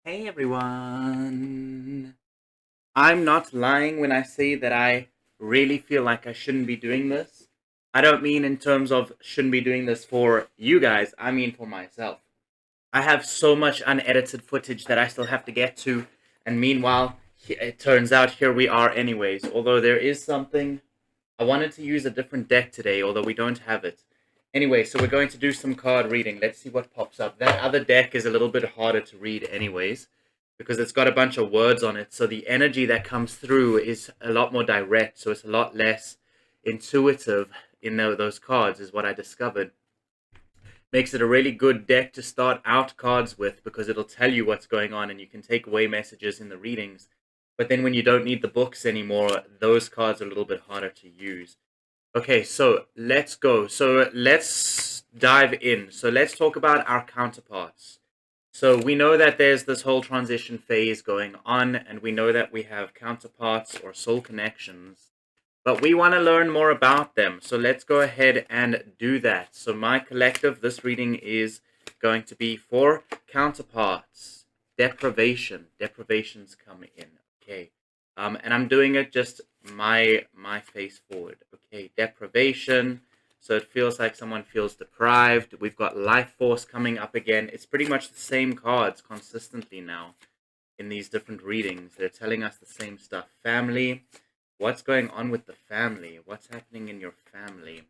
Hey everyone! I'm not lying when I say that I really feel like I shouldn't be doing this. I don't mean in terms of shouldn't be doing this for you guys, I mean for myself. I have so much unedited footage that I still have to get to, and meanwhile, it turns out here we are anyways. Although there is something I wanted to use a different deck today, although we don't have it. Anyway, so we're going to do some card reading. Let's see what pops up. That other deck is a little bit harder to read anyways, because it's got a bunch of words on it. So the energy that comes through is a lot more direct, so it's a lot less intuitive in those cards, is what I discovered. Makes it a really good deck to start out cards with because it'll tell you what's going on and you can take away messages in the readings. But then when you don't need the books anymore, those cards are a little bit harder to use. Okay, so let's go. So let's dive in. So let's talk about our counterparts. So we know that there's this whole transition phase going on, and we know that we have counterparts or soul connections, but we want to learn more about them. So let's go ahead and do that. So my collective, this reading is going to be for counterparts. Deprivation. Deprivations come in. Okay. And I'm doing it just my face forward. Okay, deprivation. So it feels like someone feels deprived. We've got life force coming up again. It's pretty much the same cards consistently now in these different readings. They're telling us the same stuff. Family. What's going on with the family? What's happening in your family?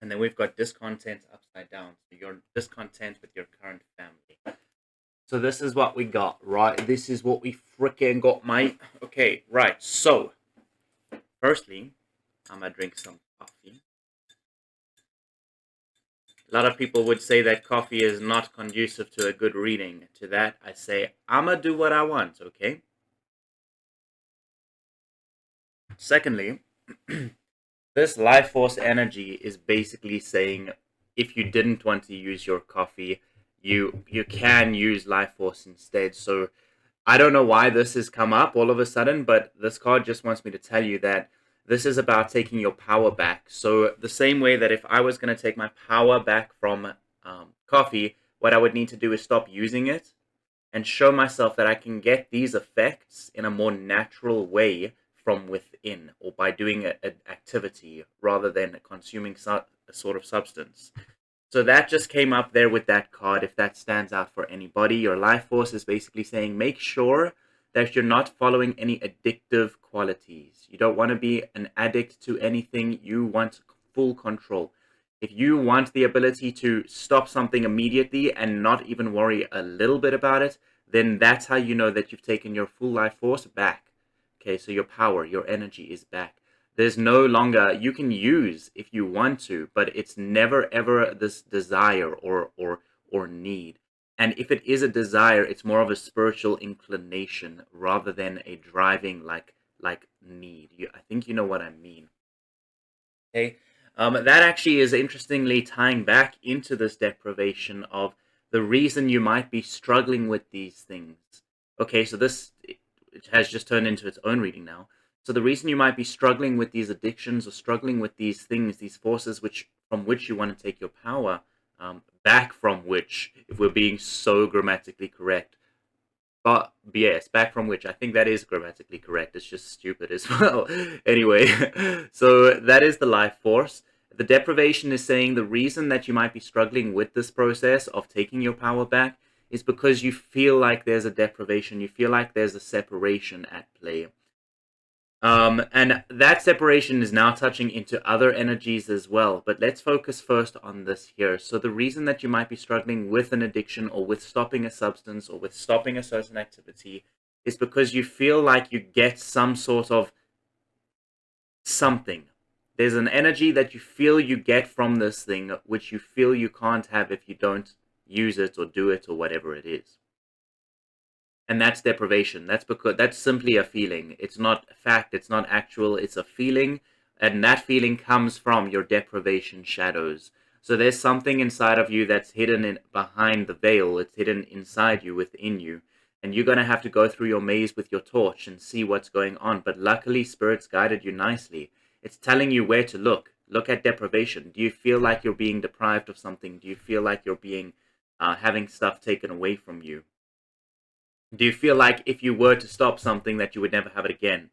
And then we've got discontent upside down. So you're discontent with your current family. So this is what we got, right? This is what we freaking got, mate. Okay, right. So, firstly, I'm gonna drink some coffee. A lot of people would say that coffee is not conducive to a good reading. To that, I say, I'ma do what I want, okay? Secondly, this life force energy is basically saying if you didn't want to use your coffee, you can use life force instead. So I don't know why this has come up all of a sudden, but this card just wants me to tell you that this is about taking your power back. So the same way that if I was going to take my power back from coffee, what I would need to do is stop using it and show myself that I can get these effects in a more natural way from within or by doing an activity rather than consuming a sort of substance. So that just came up there with that card. If that stands out for anybody, your life force is basically saying make sure that you're not following any addictive qualities. You don't want to be an addict to anything. You want full control. If you want the ability to stop something immediately and not even worry a little bit about it, then that's how you know that you've taken your full life force back. Okay, so your power, your energy is back. There's no longer, you can use if you want to, but it's never ever this desire or need. And if it is a desire, it's more of a spiritual inclination rather than a driving like need. I think you know what I mean. Okay. That actually is interestingly tying back into this deprivation of the reason you might be struggling with these things. Okay, so this it has just turned into its own reading now. So the reason you might be struggling with these addictions or struggling with these things, these forces which from which you want to take your power back from which, if we're being so grammatically correct, but yes, back from which I think that is grammatically correct. It's just stupid as well. Anyway, so that is the life force. The deprivation is saying the reason that you might be struggling with this process of taking your power back is because you feel like there's a deprivation. You feel like there's a separation at play. And that separation is now touching into other energies as well. But let's focus first on this here. So the reason that you might be struggling with an addiction or with stopping a substance or with stopping a certain activity is because you feel like you get some sort of something. There's an energy that you feel you get from this thing, which you feel you can't have if you don't use it or do it or whatever it is. And that's deprivation. That's because that's simply a feeling. It's not fact, it's not actual, it's a feeling, and that feeling comes from your deprivation shadows. So there's something inside of you that's hidden behind the veil. It's hidden inside you, within you, and you're going to have to go through your maze with your torch and see what's going on. But luckily spirits guided you nicely. It's telling you where to look. Look at deprivation. Do you feel like you're being deprived of something? Do you feel like you're being having stuff taken away from you? Do you feel like if you were to stop something that you would never have it again?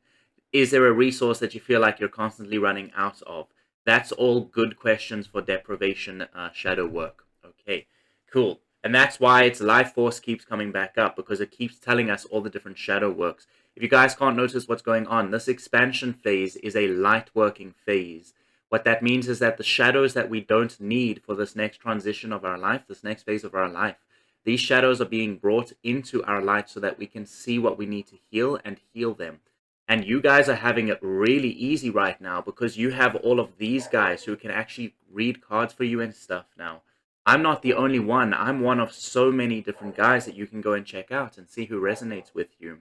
Is there a resource that you feel like you're constantly running out of? That's all good questions for deprivation shadow work. Okay, cool. And that's why its life force keeps coming back up, because it keeps telling us all the different shadow works. If you guys can't notice what's going on, this expansion phase is a light working phase. What that means is that the shadows that we don't need for this next transition of our life, this next phase of our life, these shadows are being brought into our light so that we can see what we need to heal and heal them. And you guys are having it really easy right now because you have all of these guys who can actually read cards for you and stuff now. I'm not the only one. I'm one of so many different guys that you can go and check out and see who resonates with you.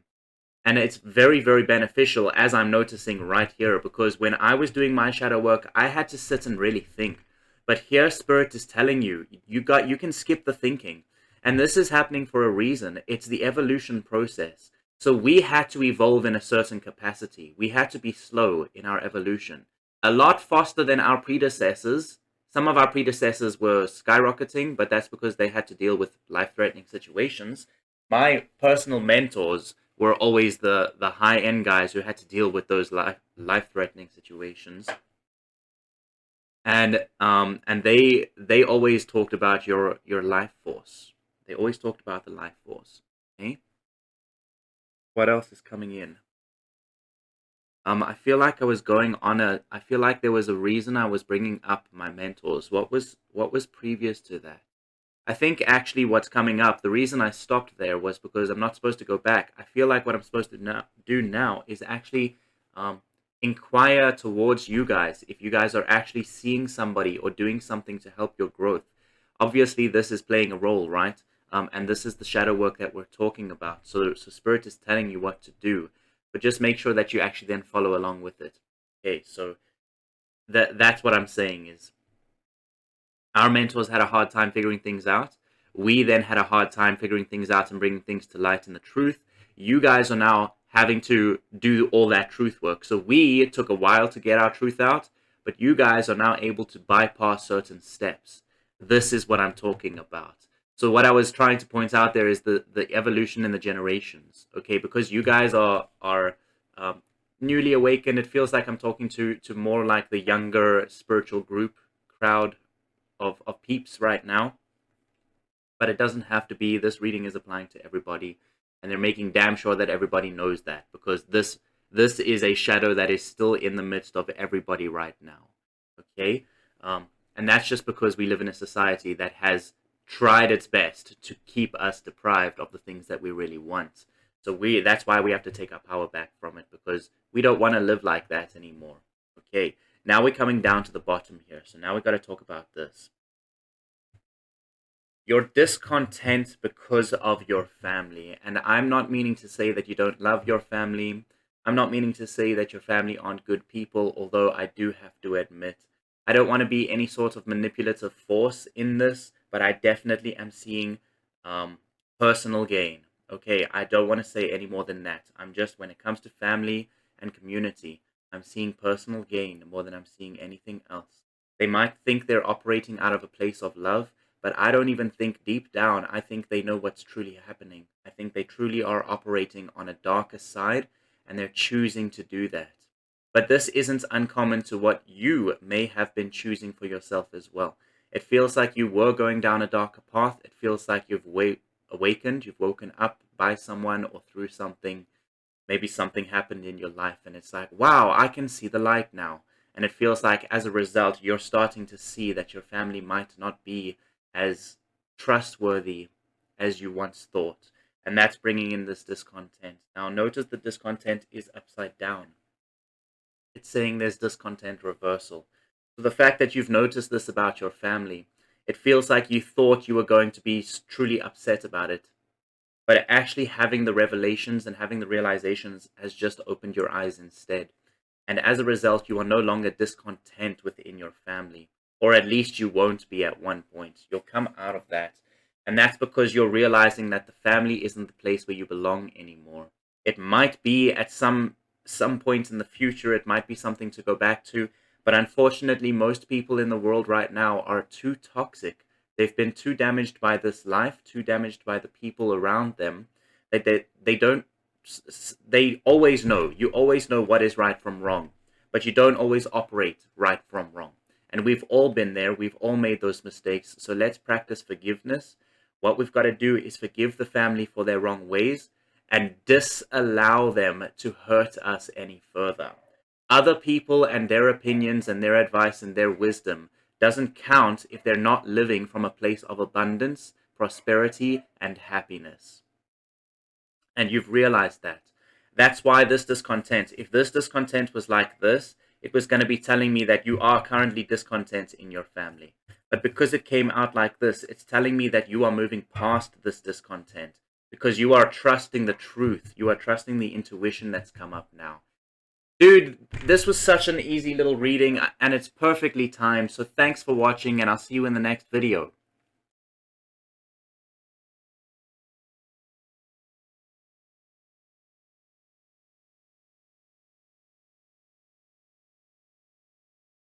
And it's very, very beneficial, as I'm noticing right here, because when I was doing my shadow work, I had to sit and really think. But here, Spirit is telling you, you can skip the thinking. And this is happening for a reason. It's the evolution process. So we had to evolve in a certain capacity. We had to be slow in our evolution. A lot faster than our predecessors. Some of our predecessors were skyrocketing, but that's because they had to deal with life-threatening situations. My personal mentors were always the high end guys who had to deal with those life threatening situations, and they always talked about your life force. They always talked about the life force. Okay, what else is coming in? I feel like I was going on a. I feel like there was a reason I was bringing up my mentors. What was previous to that? I think actually what's coming up, the reason I stopped there was because I'm not supposed to go back. I feel like what I'm supposed to do now is actually um, inquire towards you guys if you guys are actually seeing somebody or doing something to help your growth. Obviously, this is playing a role, right? And this is the shadow work that we're talking about. So Spirit is telling you what to do, but just make sure that you actually then follow along with it. Okay, so that's what I'm saying is our mentors had a hard time figuring things out. We then had a hard time figuring things out and bringing things to light and the truth. You guys are now having to do all that truth work. So it took a while to get our truth out, but you guys are now able to bypass certain steps. This is what I'm talking about. So what I was trying to point out there is the evolution in the generations. Okay, because you guys are newly awakened. It feels like I'm talking to more like the younger spiritual group crowd of peeps right now, but it doesn't have to be. This reading is applying to everybody, and they're making damn sure that everybody knows that, because this is a shadow that is still in the midst of everybody right now. Okay, and that's just because we live in a society that has tried its best to keep us deprived of the things that we really want. So that's why we have to take our power back from it, because we don't want to live like that anymore. Okay, now we're coming down to the bottom here. So now we've got to talk about this. You're discontent because of your family. And I'm not meaning to say that you don't love your family. I'm not meaning to say that your family aren't good people, although I do have to admit, I don't want to be any sort of manipulative force in this, but I definitely am seeing um, personal gain. Okay, I don't want to say any more than that. I'm just, when it comes to family and community, I'm seeing personal gain more than I'm seeing anything else. They might think they're operating out of a place of love, but I don't even think deep down, I think they know what's truly happening. I think they truly are operating on a darker side, and they're choosing to do that. But this isn't uncommon to what you may have been choosing for yourself as well. It feels like you were going down a darker path. It feels like you've awakened, you've woken up by someone or through something. Maybe something happened in your life, and it's like, wow, I can see the light now. And it feels like as a result, you're starting to see that your family might not be as trustworthy as you once thought. And that's bringing in this discontent. Now, notice the discontent is upside down. It's saying there's discontent reversal. So the fact that you've noticed this about your family, it feels like you thought you were going to be truly upset about it. But actually having the revelations and having the realizations has just opened your eyes instead. And as a result, you are no longer discontent within your family, or at least you won't be at one point. You'll come out of that. And that's because you're realizing that the family isn't the place where you belong anymore. It might be at some point in the future, it might be something to go back to, but unfortunately, most people in the world right now are too toxic. They've been too damaged by this life, too damaged by the people around them, They don't. They always know. You always know what is right from wrong, but you don't always operate right from wrong. And we've all been there. We've all made those mistakes. So let's practice forgiveness. What we've got to do is forgive the family for their wrong ways and disallow them to hurt us any further. Other people and their opinions and their advice and their wisdom doesn't count if they're not living from a place of abundance, prosperity, and happiness. And you've realized that. That's why this discontent, if this discontent was like this, it was going to be telling me that you are currently discontent in your family. But because it came out like this, it's telling me that you are moving past this discontent because you are trusting the truth. You are trusting the intuition that's come up now. Dude, this was such an easy little reading and it's perfectly timed. So thanks for watching and I'll see you in the next video.